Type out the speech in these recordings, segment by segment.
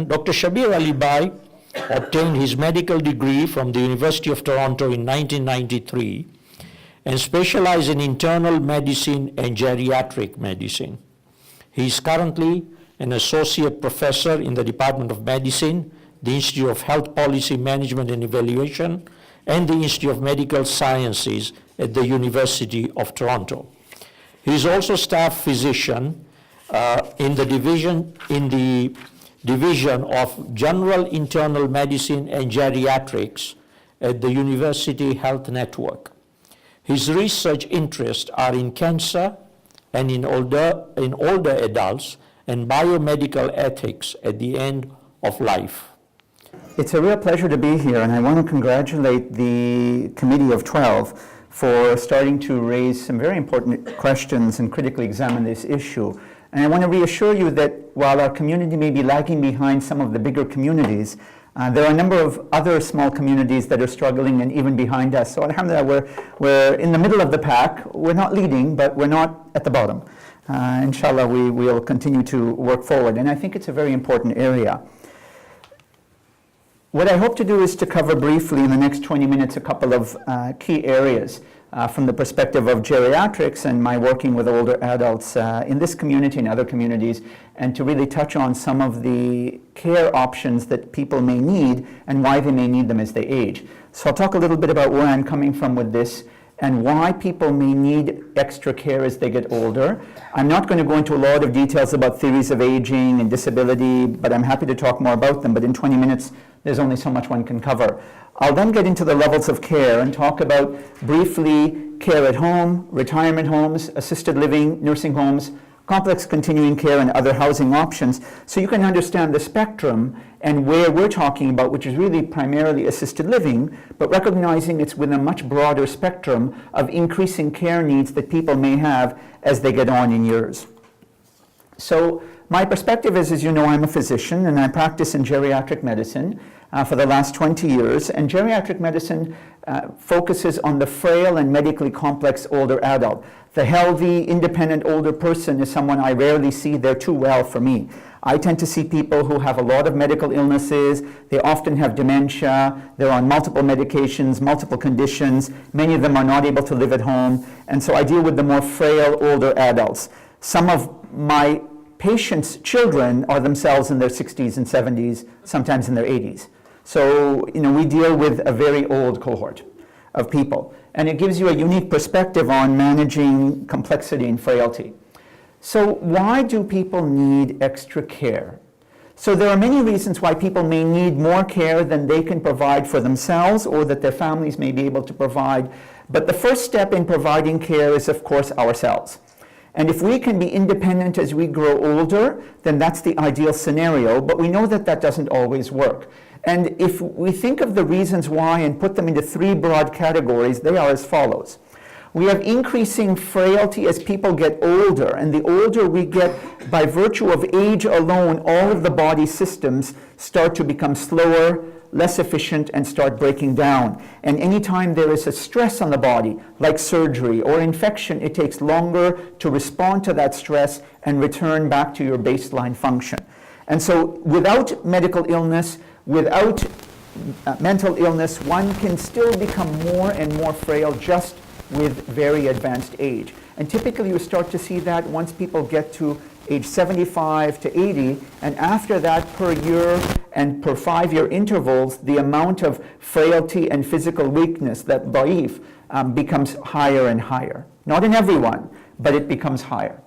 Dr. Shabir Alibhai obtained his medical degree from the University of Toronto in 1993 and specialized in internal medicine and geriatric medicine. He is currently an associate professor in the Department of Medicine, the Institute of Health Policy Management and Evaluation, and the Institute of Medical Sciences at the University of Toronto. He is also staff physician in the division of General Internal Medicine and Geriatrics at the University Health Network. His research interests are in cancer and in older adults and biomedical ethics at the end of life. It's a real pleasure to be here, and I want to congratulate the Committee of 12 for starting to raise some very important questions and critically examine this issue. And I want to reassure you that while our community may be lagging behind some of the bigger communities, there are a number of other small communities that are struggling and even behind us. So alhamdulillah, we're in the middle of the pack. We're not leading, but we're not at the bottom. Inshallah, we will continue to work forward. And I think it's a very important area. What I hope to do is to cover briefly in the next 20 minutes a couple of key areas from the perspective of geriatrics and my working with older adults in this community and other communities, and to really touch on some of the care options that people may need and why they may need them as they age. So I'll talk a little bit about where I'm coming from with this and why people may need extra care as they get older. I'm not going to go into a lot of details about theories of aging and disability, but I'm happy to talk more about them. But in 20 minutes, there's only so much one can cover. I'll then get into the levels of care and talk about briefly care at home, retirement homes, assisted living, nursing homes, complex continuing care, and other housing options, so you can understand the spectrum and where we're talking about, which is really primarily assisted living, but recognizing it's within a much broader spectrum of increasing care needs that people may have as they get on in years. So my perspective is, as you know, I'm a physician and I practice in geriatric medicine for the last 20 years, and geriatric medicine focuses on the frail and medically complex older adult. The healthy, independent older person is someone I rarely see. They're too well for me. I tend to see people who have a lot of medical illnesses. They often have dementia. They're on multiple medications, multiple conditions. Many of them are not able to live at home. And so I deal with the more frail older adults. Some of my patients' children are themselves in their 60s and 70s, sometimes in their 80s. So, we deal with a very old cohort of people. And it gives you a unique perspective on managing complexity and frailty. So why do people need extra care? So there are many reasons why people may need more care than they can provide for themselves or that their families may be able to provide. But the first step in providing care is, of course, ourselves. And if we can be independent as we grow older, then that's the ideal scenario. But we know that that doesn't always work. And if we think of the reasons why and put them into three broad categories, they are as follows. We have increasing frailty as people get older, and the older we get, by virtue of age alone, all of the body systems start to become slower, less efficient, and start breaking down. And anytime there is a stress on the body, like surgery or infection, it takes longer to respond to that stress and return back to your baseline function. And so without medical illness, without mental illness, one can still become more and more frail just with very advanced age. And typically you start to see that once people get to age 75 to 80, and after that, per year and per 5-year intervals, the amount of frailty and physical weakness, that da'if, becomes higher and higher. Not in everyone, but it becomes higher.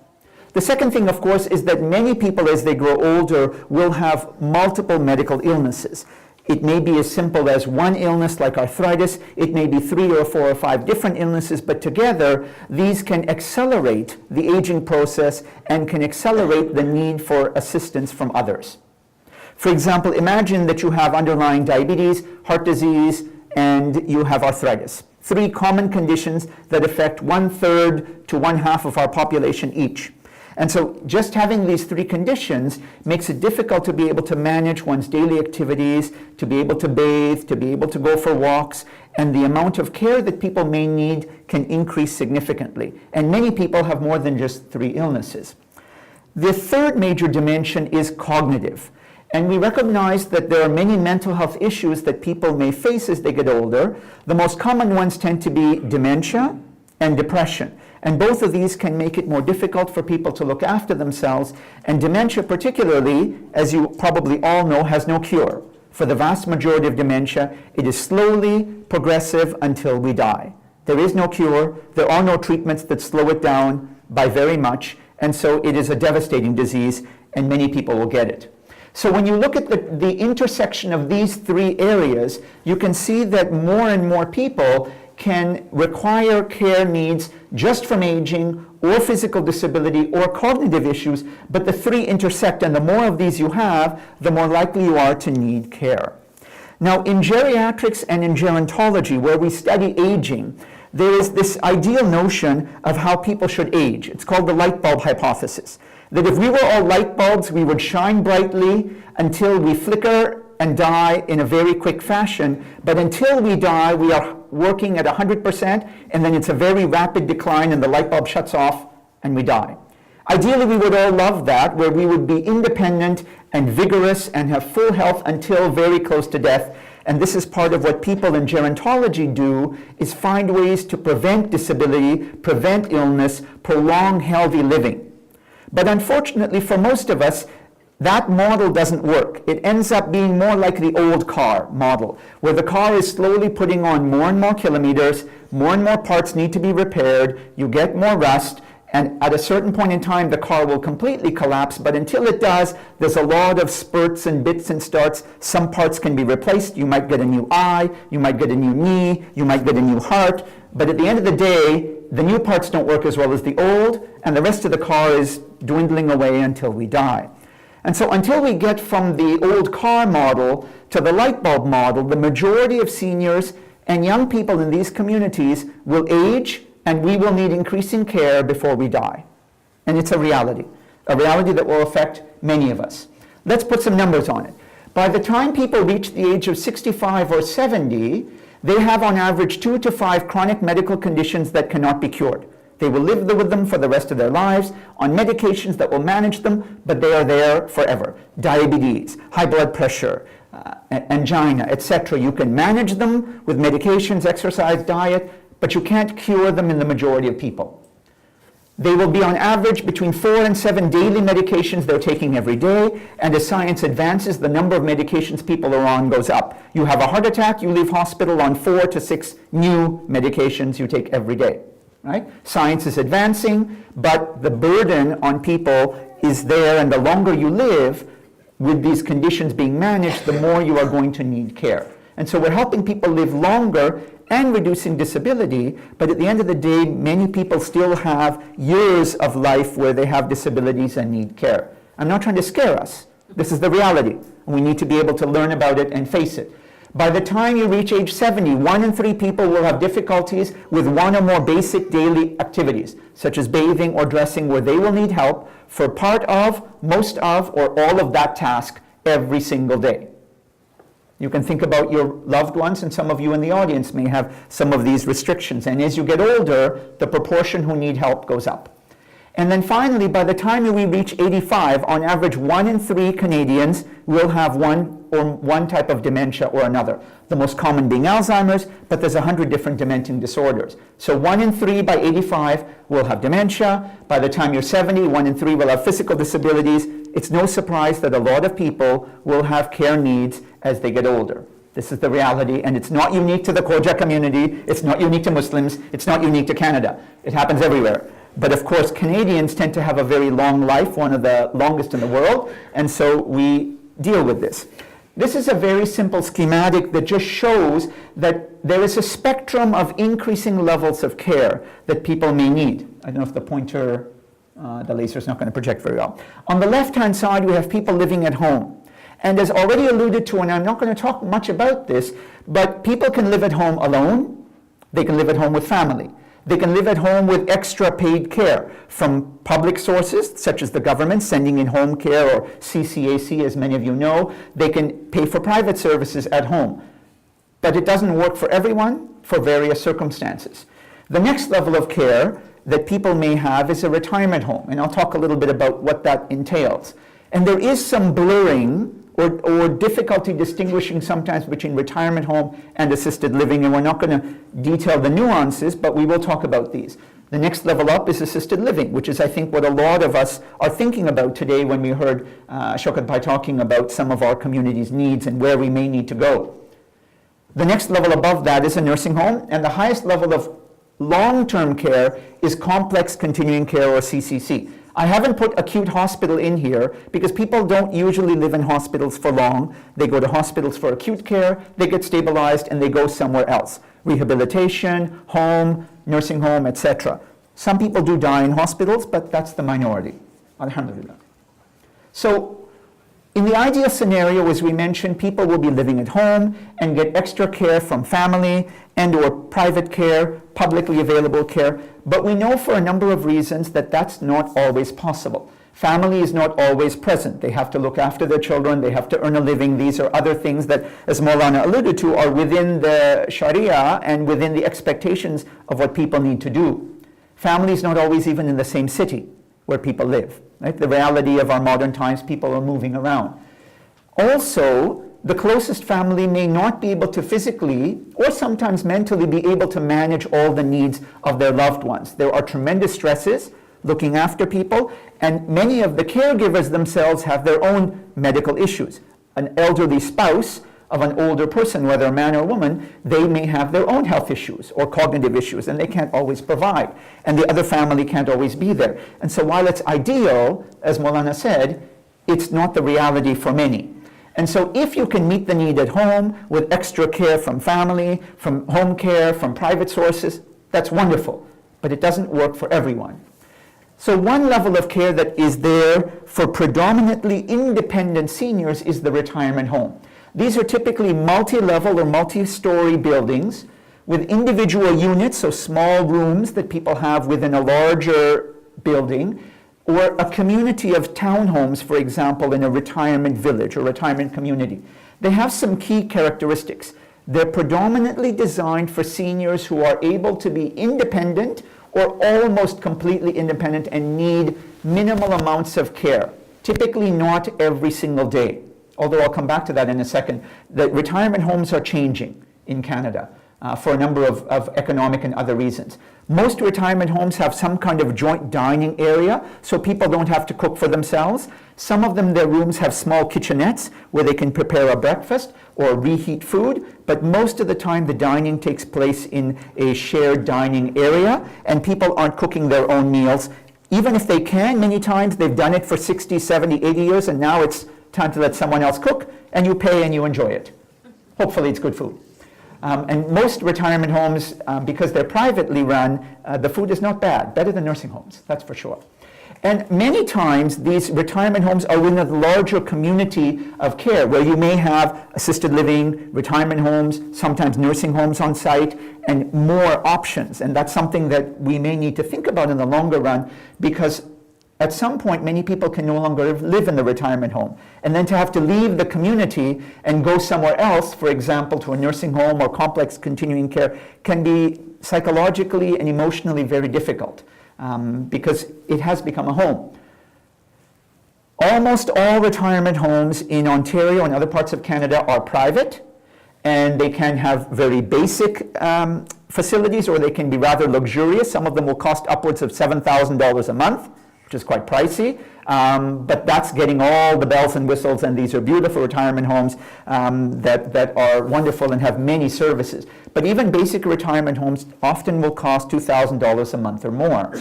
The second thing, of course, is that many people, as they grow older, will have multiple medical illnesses. It may be as simple as one illness like arthritis. It may be 3 or 4 or 5 different illnesses, but together these can accelerate the aging process and can accelerate the need for assistance from others. For example, imagine that you have underlying diabetes, heart disease, and you have arthritis. 3 common conditions that affect 1/3 to 1/2 of our population each. And so just having these 3 conditions makes it difficult to be able to manage one's daily activities, to be able to bathe, to be able to go for walks, and the amount of care that people may need can increase significantly. And many people have more than just 3 illnesses. The third major dimension is cognitive. And we recognize that there are many mental health issues that people may face as they get older. The most common ones tend to be dementia and depression. And both of these can make it more difficult for people to look after themselves. And dementia particularly, as you probably all know, has no cure. For the vast majority of dementia, it is slowly progressive until we die. There is no cure. There are no treatments that slow it down by very much. And so it is a devastating disease, and many people will get it. So when you look at the intersection of these three areas, you can see that more and more people can require care needs just from aging or physical disability or cognitive issues, but the three intersect, and the more of these you have, the more likely you are to need care. Now, in geriatrics and in gerontology, where we study aging, there is this ideal notion of how people should age. It's called the light bulb hypothesis. That if we were all light bulbs, we would shine brightly until we flicker and die in a very quick fashion. But until we die, we are working at 100%, and then it's a very rapid decline, and the light bulb shuts off, and we die. Ideally, we would all love that, where we would be independent and vigorous and have full health until very close to death. And this is part of what people in gerontology do, is find ways to prevent disability, prevent illness, prolong healthy living. But unfortunately, for most of us, that model doesn't work. It ends up being more like the old car model, where the car is slowly putting on more and more kilometers, more and more parts need to be repaired, you get more rust, and at a certain point in time, the car will completely collapse. But until it does, there's a lot of spurts and bits and starts. Some parts can be replaced. You might get a new eye, you might get a new knee, you might get a new heart. But at the end of the day, the new parts don't work as well as the old, and the rest of the car is dwindling away until we die. And so until we get from the old car model to the light bulb model, the majority of seniors and young people in these communities will age, and we will need increasing care before we die. And it's a reality that will affect many of us. Let's put some numbers on it. By the time people reach the age of 65 or 70, they have on average 2 to 5 chronic medical conditions that cannot be cured. They will live with them for the rest of their lives on medications that will manage them, but they are there forever. Diabetes, high blood pressure, angina, etc. You can manage them with medications, exercise, diet, but you can't cure them in the majority of people. They will be on average between 4 and 7 daily medications they're taking every day, and as science advances, the number of medications people are on goes up. You have a heart attack, you leave hospital on 4 to 6 new medications you take every day. Right? Science is advancing, but the burden on people is there, and the longer you live with these conditions being managed, the more you are going to need care. And so we're helping people live longer and reducing disability, but at the end of the day, many people still have years of life where they have disabilities and need care. I'm not trying to scare us. This is the reality. We need to be able to learn about it and face it. By the time you reach age 70, 1 in 3 people will have difficulties with one or more basic daily activities, such as bathing or dressing, where they will need help for part of, most of, or all of that task every single day. You can think about your loved ones, and some of you in the audience may have some of these restrictions. And as you get older, the proportion who need help goes up. And then finally, by the time we reach 85, on average, 1 in 3 Canadians will have one type of dementia or another. The most common being Alzheimer's, but there's 100 different dementing disorders. So 1 in 3 by 85 will have dementia. By the time you're 70, 1 in 3 will have physical disabilities. It's no surprise that a lot of people will have care needs as they get older. This is the reality, and it's not unique to the Khoja community. It's not unique to Muslims. It's not unique to Canada. It happens everywhere. But of course, Canadians tend to have a very long life, one of the longest in the world, and so we deal with this. This is a very simple schematic that just shows that there is a spectrum of increasing levels of care that people may need. I don't know if the pointer, the laser is not going to project very well. On the left-hand side, we have people living at home. And as already alluded to, and I'm not going to talk much about this, but people can live at home alone. They can live at home with family. They can live at home with extra paid care from public sources, such as the government sending in home care, or CCAC, as many of you know. They can pay for private services at home. But it doesn't work for everyone for various circumstances. The next level of care that people may have is a retirement home, and I'll talk a little bit about what that entails. And there is some blurring or difficulty distinguishing sometimes between retirement home and assisted living, and we're not going to detail the nuances, but we will talk about these. The next level up is assisted living, which is, I think, what a lot of us are thinking about today when we heard Shabir Bhai talking about some of our community's needs and where we may need to go. The next level above that is a nursing home, and the highest level of long-term care is complex continuing care, or CCC. I haven't put acute hospital in here because people don't usually live in hospitals for long. They go to hospitals for acute care, they get stabilized, and they go somewhere else. Rehabilitation, home, nursing home, etc. Some people do die in hospitals, but that's the minority. Alhamdulillah. So, in the ideal scenario, as we mentioned, people will be living at home and get extra care from family and or private care, publicly available care, but we know for a number of reasons that that's not always possible. Family is not always present. They have to look after their children, they have to earn a living. These are other things that, as Maulana alluded to, are within the Sharia and within the expectations of what people need to do. Family is not always even in the same city where people live. Right? The reality of our modern times, people are moving around. Also, the closest family may not be able to physically or sometimes mentally be able to manage all the needs of their loved ones. There are tremendous stresses looking after people, and many of the caregivers themselves have their own medical issues. An elderly spouse of an older person, whether a man or woman, they may have their own health issues or cognitive issues, and they can't always provide. And the other family can't always be there. And so while it's ideal, as Maulana said, it's not the reality for many. And so if you can meet the need at home with extra care from family, from home care, from private sources, that's wonderful. But it doesn't work for everyone. So one level of care that is there for predominantly independent seniors is the retirement home. These are typically multi-level or multi-story buildings with individual units, so small rooms that people have within a larger building, or a community of townhomes, for example, in a retirement village or retirement community. They have some key characteristics. They're predominantly designed for seniors who are able to be independent or almost completely independent and need minimal amounts of care, typically not every single day. Although I'll come back to that in a second. The retirement homes are changing in Canada for a number of economic and other reasons. Most retirement homes have some kind of joint dining area, so people don't have to cook for themselves. Some of them, their rooms have small kitchenettes where they can prepare a breakfast or reheat food, but most of the time the dining takes place in a shared dining area, and people aren't cooking their own meals. Even if they can, many times they've done it for 60, 70, 80 years, and now it's time to let someone else cook, and you pay and you enjoy it. Hopefully it's good food. And most retirement homes, because they're privately run, the food is not bad, better than nursing homes, that's for sure. And many times these retirement homes are within a larger community of care where you may have assisted living, retirement homes, sometimes nursing homes on site, and more options. And that's something that we may need to think about in the longer run, because at some point, many people can no longer live in the retirement home. And then to have to leave the community and go somewhere else, for example, to a nursing home or complex continuing care, can be psychologically and emotionally very difficult because it has become a home. Almost all retirement homes in Ontario and other parts of Canada are private, and they can have very basic facilities, or they can be rather luxurious. Some of them will cost upwards of $7,000 a month, which is quite pricey, but that's getting all the bells and whistles, and these are beautiful retirement homes that are wonderful and have many services. But even basic retirement homes often will cost $2,000 a month or more.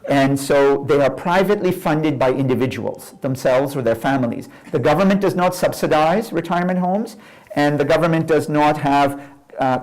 And so they are privately funded by individuals, themselves or their families. The government does not subsidize retirement homes, and the government does not have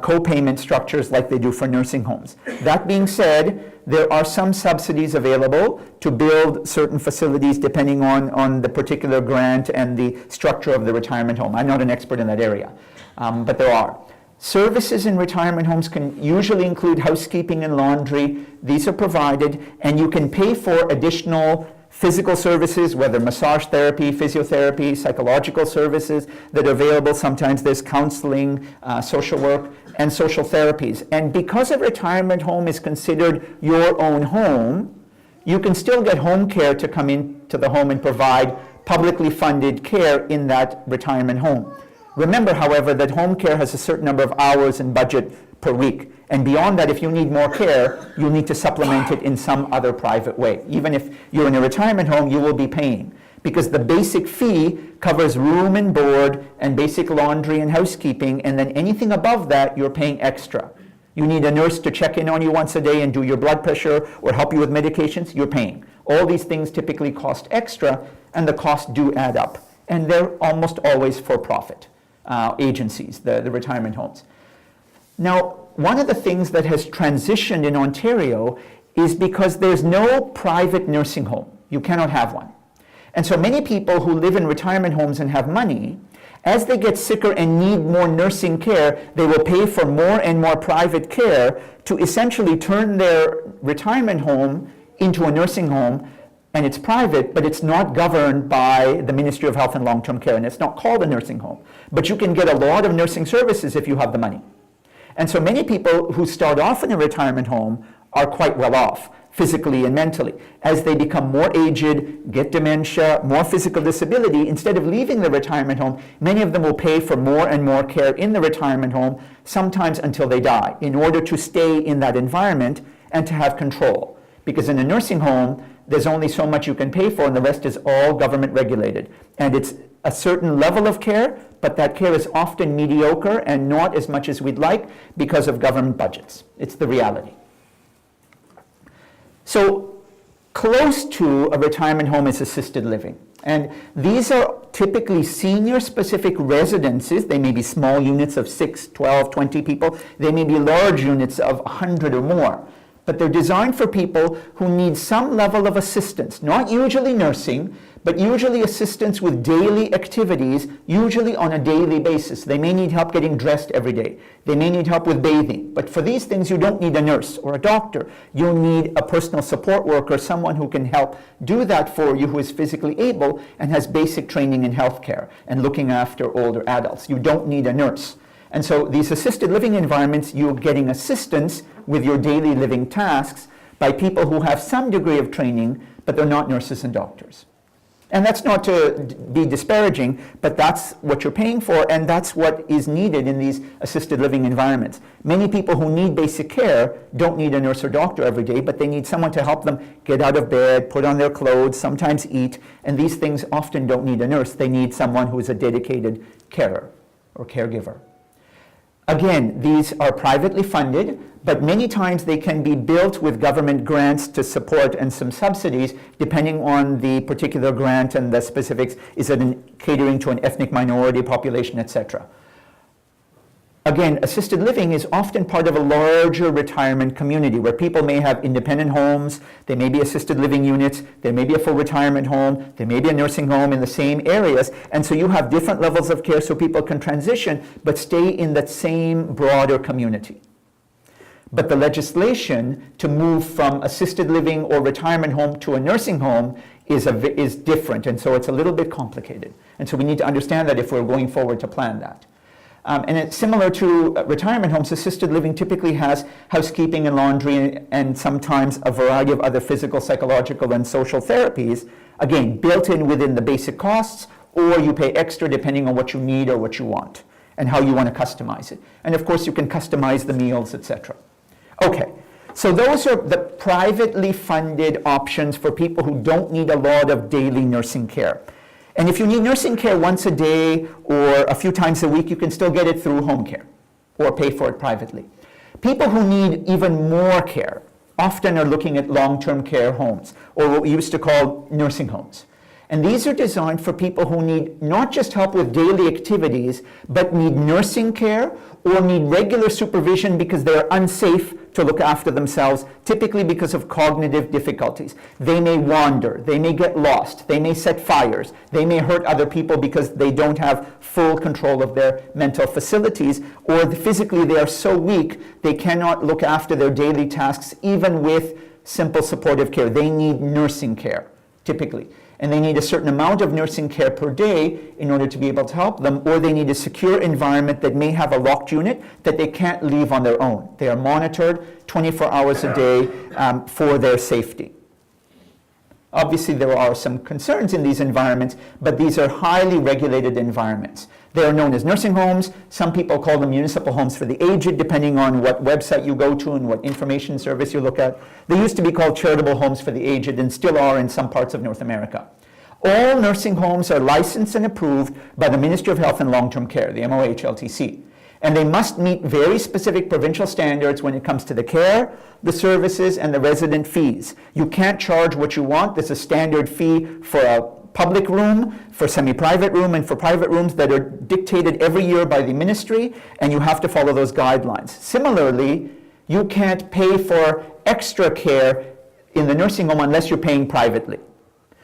co-payment structures like they do for nursing homes. That being said, there are some subsidies available to build certain facilities depending on the particular grant and the structure of the retirement home. I'm not an expert in that area, but there are. Services in retirement homes can usually include housekeeping and laundry. These are provided, and you can pay for additional physical services, whether massage therapy, physiotherapy, psychological services that are available. Sometimes there's counseling, social work, and social therapies. And because a retirement home is considered your own home, you can still get home care to come into the home and provide publicly funded care in that retirement home. Remember, however, that home care has a certain number of hours and budget per week. And beyond that, if you need more care, you'll need to supplement it in some other private way. Even if you're in a retirement home, you will be paying, because the basic fee covers room and board and basic laundry and housekeeping, and then anything above that, you're paying extra. You need a nurse to check in on you once a day and do your blood pressure or help you with medications, you're paying. All these things typically cost extra, and the costs do add up. And they're almost always for-profit agencies, the retirement homes. Now, one of the things that has transitioned in Ontario is because there's no private nursing home. You cannot have one. And so many people who live in retirement homes and have money, as they get sicker and need more nursing care, they will pay for more and more private care to essentially turn their retirement home into a nursing home. And it's private, but it's not governed by the Ministry of Health and Long-Term Care, and it's not called a nursing home. But you can get a lot of nursing services if you have the money. And so many people who start off in a retirement home are quite well off, physically and mentally. As they become more aged, get dementia, more physical disability, instead of leaving the retirement home, many of them will pay for more and more care in the retirement home, sometimes until they die, in order to stay in that environment and to have control. Because in a nursing home, there's only so much you can pay for, and the rest is all government regulated. And it's a certain level of care, but that care is often mediocre and not as much as we'd like because of government budgets. It's the reality. So close to a retirement home is assisted living. And these are typically senior-specific residences. They may be small units of 6, 12, 20 people. They may be large units of 100 or more. But they're designed for people who need some level of assistance, not usually nursing, but usually assistance with daily activities, usually on a daily basis. They may need help getting dressed every day. They may need help with bathing. But for these things, you don't need a nurse or a doctor. You'll need a personal support worker, someone who can help do that for you, who is physically able and has basic training in healthcare and looking after older adults. You don't need a nurse. And so these assisted living environments, you're getting assistance with your daily living tasks by people who have some degree of training, but they're not nurses and doctors. And that's not to be disparaging, but that's what you're paying for, and that's what is needed in these assisted living environments. Many people who need basic care don't need a nurse or doctor every day, but they need someone to help them get out of bed, put on their clothes, sometimes eat, and these things often don't need a nurse. They need someone who is a dedicated carer or caregiver. Again, these are privately funded, but many times they can be built with government grants to support and some subsidies, depending on the particular grant and the specifics. Is it catering to an ethnic minority population, etc.? Again, assisted living is often part of a larger retirement community where people may have independent homes, there may be assisted living units, there may be a full retirement home, there may be a nursing home in the same areas, and so you have different levels of care so people can transition but stay in that same broader community. But the legislation to move from assisted living or retirement home to a nursing home is different, and so it's a little bit complicated. And so we need to understand that if we're going forward to plan that. And it's similar to retirement homes. Assisted living typically has housekeeping and laundry and sometimes a variety of other physical, psychological, and social therapies, again, built in within the basic costs, or you pay extra depending on what you need or what you want and how you want to customize it. And of course, you can customize the meals, etc. Okay, so those are the privately funded options for people who don't need a lot of daily nursing care. And if you need nursing care once a day or a few times a week, you can still get it through home care or pay for it privately. People who need even more care often are looking at long-term care homes, or what we used to call nursing homes. And these are designed for people who need not just help with daily activities, but need nursing care or need regular supervision because they're unsafe to look after themselves, typically because of cognitive difficulties. They may wander, they may get lost, they may set fires, they may hurt other people because they don't have full control of their mental facilities, or physically they are so weak they cannot look after their daily tasks even with simple supportive care. They need nursing care, typically. And they need a certain amount of nursing care per day in order to be able to help them, or they need a secure environment that may have a locked unit that they can't leave on their own. They are monitored 24 hours a day for their safety. Obviously, there are some concerns in these environments, but these are highly regulated environments. They are known as nursing homes. Some people call them municipal homes for the aged, depending on what website you go to and what information service you look at. They used to be called charitable homes for the aged and still are in some parts of North America. All nursing homes are licensed and approved by the Ministry of Health and Long-Term Care, the MOHLTC. And they must meet very specific provincial standards when it comes to the care, the services, and the resident fees. You can't charge what you want. There's a standard fee for a public room, for semi-private room, and for private rooms that are dictated every year by the ministry, and you have to follow those guidelines. Similarly, you can't pay for extra care in the nursing home unless you're paying privately.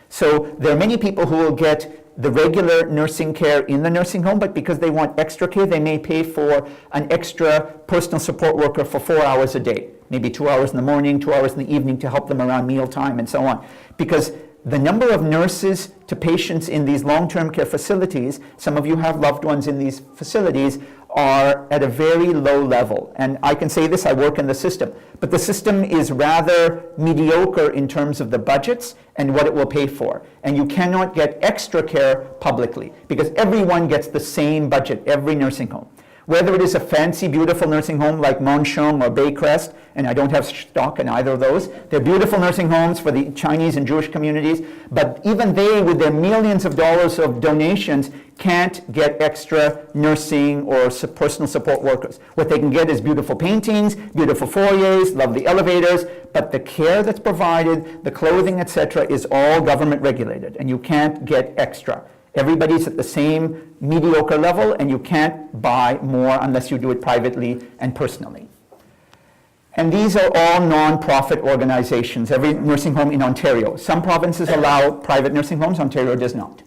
So there are many people who will get the regular nursing care in the nursing home, but because they want extra care, they may pay for an extra personal support worker for 4 hours a day, maybe 2 hours in the morning, 2 hours in the evening to help them around mealtime and so on. Because the number of nurses to patients in these long-term care facilities, some of you have loved ones in these facilities, are at a very low level. And I can say this, I work in the system, but the system is rather mediocre in terms of the budgets and what it will pay for. And you cannot get extra care publicly because everyone gets the same budget, every nursing home. Whether it is a fancy, beautiful nursing home like Monshong or Baycrest, and I don't have stock in either of those. They're beautiful nursing homes for the Chinese and Jewish communities, but even they, with their millions of dollars of donations, can't get extra nursing or personal support workers. What they can get is beautiful paintings, beautiful foyers, lovely elevators, but the care that's provided, the clothing, etc., is all government regulated, and you can't get extra. Everybody's at the same mediocre level, and you can't buy more unless you do it privately and personally. And these are all non-profit organizations, every nursing home in Ontario. Some provinces allow private nursing homes, Ontario does not.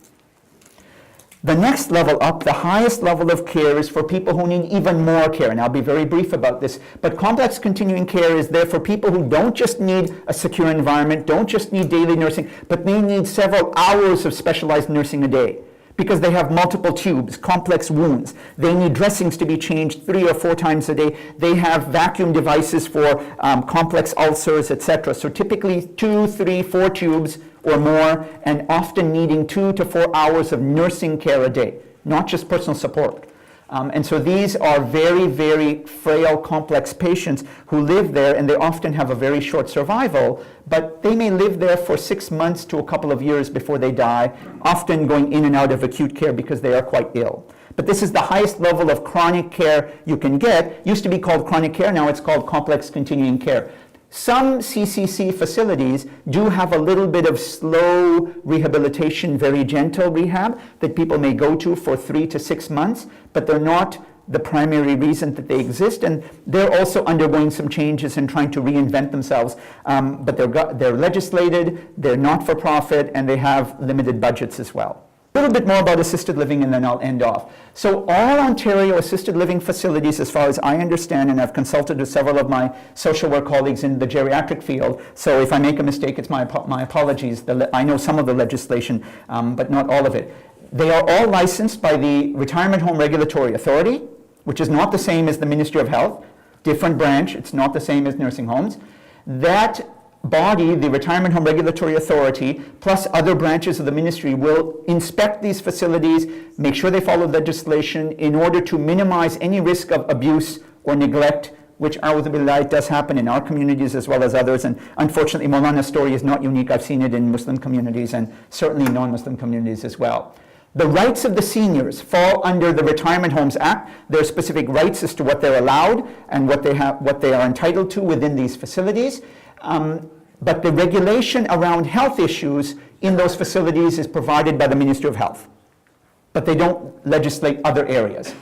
The next level up, the highest level of care, is for people who need even more care, and I'll be very brief about this, but complex continuing care is there for people who don't just need a secure environment, don't just need daily nursing, but they need several hours of specialized nursing a day because they have multiple tubes, complex wounds. They need dressings to be changed 3 or 4 times a day. They have vacuum devices for complex ulcers, etc. So typically 2, 3, 4 tubes or more, and often needing 2 to 4 hours of nursing care a day, not just personal support. And so these are very, very frail, complex patients who live there, and they often have a very short survival, but they may live there for 6 months to a couple of years before they die, often going in and out of acute care because they are quite ill. But this is the highest level of chronic care you can get. Used to be called chronic care, now it's called complex continuing care. Some CCC facilities do have a little bit of slow rehabilitation, very gentle rehab that people may go to for 3 to 6 months, but they're not the primary reason that they exist, and they're also undergoing some changes and trying to reinvent themselves. But they're legislated, they're not-for-profit, and they have limited budgets as well. A little bit more about assisted living and then I'll end off. So all Ontario assisted living facilities, as far as I understand, and I've consulted with several of my social work colleagues in the geriatric field, so if I make a mistake, it's my apologies. I know some of the legislation, but not all of it. They are all licensed by the Retirement Home Regulatory Authority, which is not the same as the Ministry of Health, different branch, it's not the same as nursing homes. That body, the Retirement Home Regulatory Authority, plus other branches of the ministry will inspect these facilities, make sure they follow legislation in order to minimize any risk of abuse or neglect, which does happen in our communities as well as others. And unfortunately, Maulana's story is not unique. I've seen it in Muslim communities and certainly non-Muslim communities as well. The rights of the seniors fall under the Retirement Homes Act. There are specific rights as to what they're allowed and what they are entitled to within these facilities. But the regulation around health issues in those facilities is provided by the Ministry of Health. But they don't legislate other areas.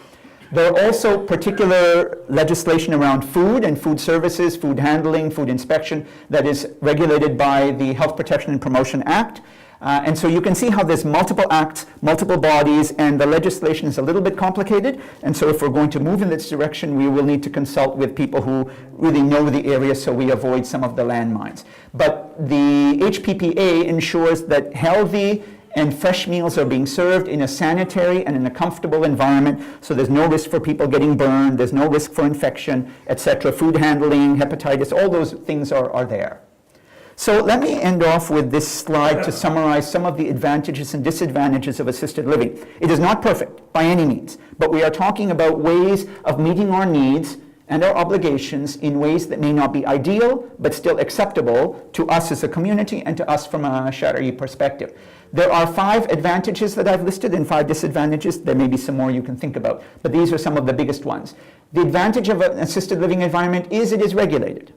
There are also particular legislation around food and food services, food handling, food inspection that is regulated by the Health Protection and Promotion Act. And so you can see how there's multiple acts, multiple bodies, and the legislation is a little bit complicated. And so if we're going to move in this direction, we will need to consult with people who really know the area so we avoid some of the landmines. But the HPPA ensures that healthy and fresh meals are being served in a sanitary and in a comfortable environment, so there's no risk for people getting burned, there's no risk for infection, etc. Food handling, hepatitis, all those things are there. So let me end off with this slide to summarize some of the advantages and disadvantages of assisted living. It is not perfect by any means, but we are talking about ways of meeting our needs and our obligations in ways that may not be ideal, but still acceptable to us as a community and to us from a Shari perspective. There are 5 advantages that I've listed and 5 disadvantages. There may be some more you can think about, but these are some of the biggest ones. The advantage of an assisted living environment is it is regulated.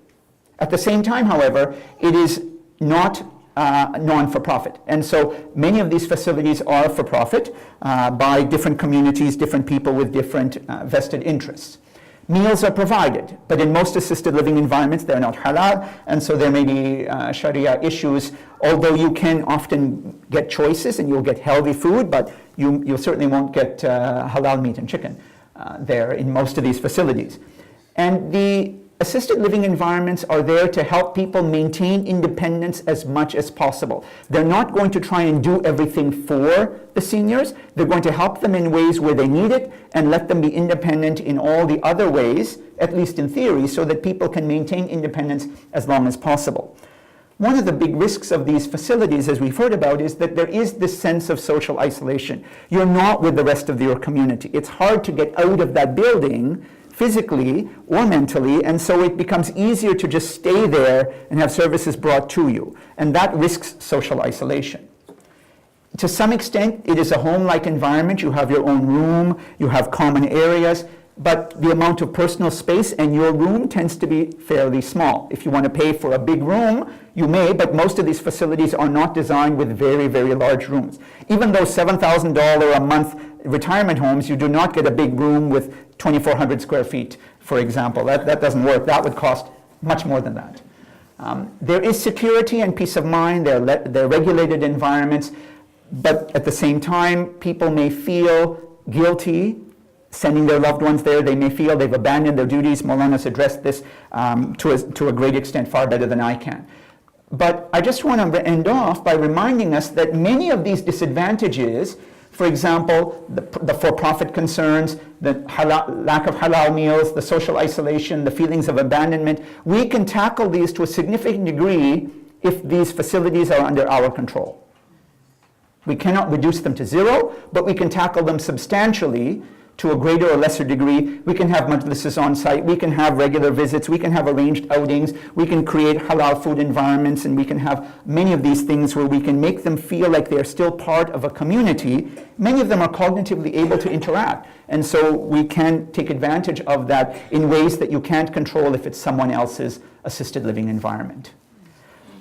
At the same time, however, it is not non-for-profit. And so many of these facilities are for-profit by different communities, different people with different vested interests. Meals are provided, but in most assisted living environments, they're not halal, and so there may be Sharia issues, although you can often get choices and you'll get healthy food, but you certainly won't get halal meat and chicken there in most of these facilities. And the assisted living environments are there to help people maintain independence as much as possible. They're not going to try and do everything for the seniors. They're going to help them in ways where they need it and let them be independent in all the other ways, at least in theory, so that people can maintain independence as long as possible. One of the big risks of these facilities, as we've heard about, is that there is this sense of social isolation. You're not with the rest of your community. It's hard to get out of that building physically or mentally, and so it becomes easier to just stay there and have services brought to you, and that risks social isolation. To some extent, it is a home-like environment. You have your own room, you have common areas, but the amount of personal space in your room tends to be fairly small. If you want to pay for a big room, you may, but most of these facilities are not designed with very, very large rooms. Even though $7,000 a month retirement homes, you do not get a big room with 2,400 square feet, for example. That doesn't work. That would cost much more than that. There is security and peace of mind. They're regulated environments, but at the same time, people may feel guilty sending their loved ones there. They may feel they've abandoned their duties. Maulana's addressed this to a great extent, far better than I can. But I just want to end off by reminding us that many of these disadvantages, for example, the for-profit concerns, the lack of halal meals, the social isolation, the feelings of abandonment, we can tackle these to a significant degree if these facilities are under our control. We cannot reduce them to zero, but we can tackle them substantially to a greater or lesser degree. We can have majlises on site, we can have regular visits, we can have arranged outings, we can create halal food environments, and we can have many of these things where we can make them feel like they're still part of a community. Many of them are cognitively able to interact, and so we can take advantage of that in ways that you can't control if it's someone else's assisted living environment.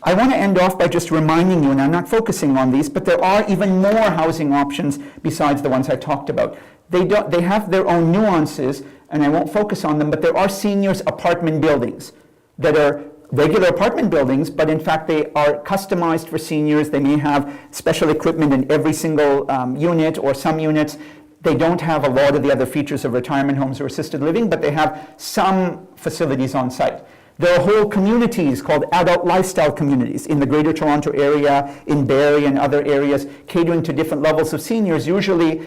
I want to end off by just reminding you, and I'm not focusing on these, but there are even more housing options besides the ones I talked about. They have their own nuances, and I won't focus on them, but there are seniors apartment buildings that are regular apartment buildings, but in fact they are customized for seniors. They may have special equipment in every single unit or some units. They don't have a lot of the other features of retirement homes or assisted living, but they have some facilities on site. There are whole communities called adult lifestyle communities in the Greater Toronto area, in Barrie and other areas, catering to different levels of seniors, usually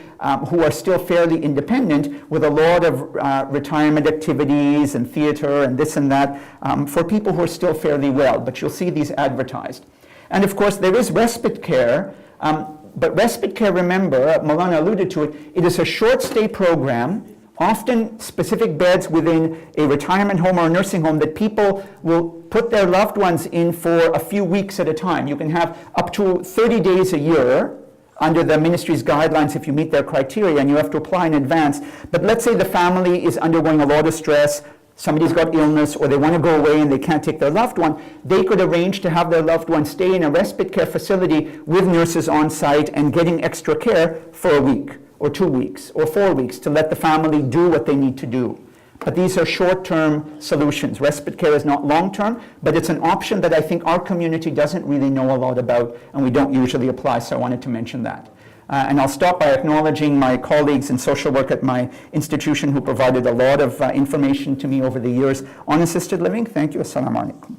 who are still fairly independent, with a lot of retirement activities and theater and this and that for people who are still fairly well, but you'll see these advertised. And of course, there is respite care, but respite care, remember, Maulana alluded to it, it is a short stay program, often specific beds within a retirement home or a nursing home that people will put their loved ones in for a few weeks at a time. You can have up to 30 days a year under the ministry's guidelines if you meet their criteria, and you have to apply in advance. But let's say the family is undergoing a lot of stress, somebody's got illness, or they want to go away and they can't take their loved one, they could arrange to have their loved one stay in a respite care facility with nurses on site and getting extra care for a week, or 2 weeks, or 4 weeks, to let the family do what they need to do. But these are short-term solutions. Respite care is not long-term, but it's an option that I think our community doesn't really know a lot about, and we don't usually apply, so I wanted to mention that. And I'll stop by acknowledging my colleagues in social work at my institution who provided a lot of information to me over the years on assisted living. Thank you. Assalamu alaikum.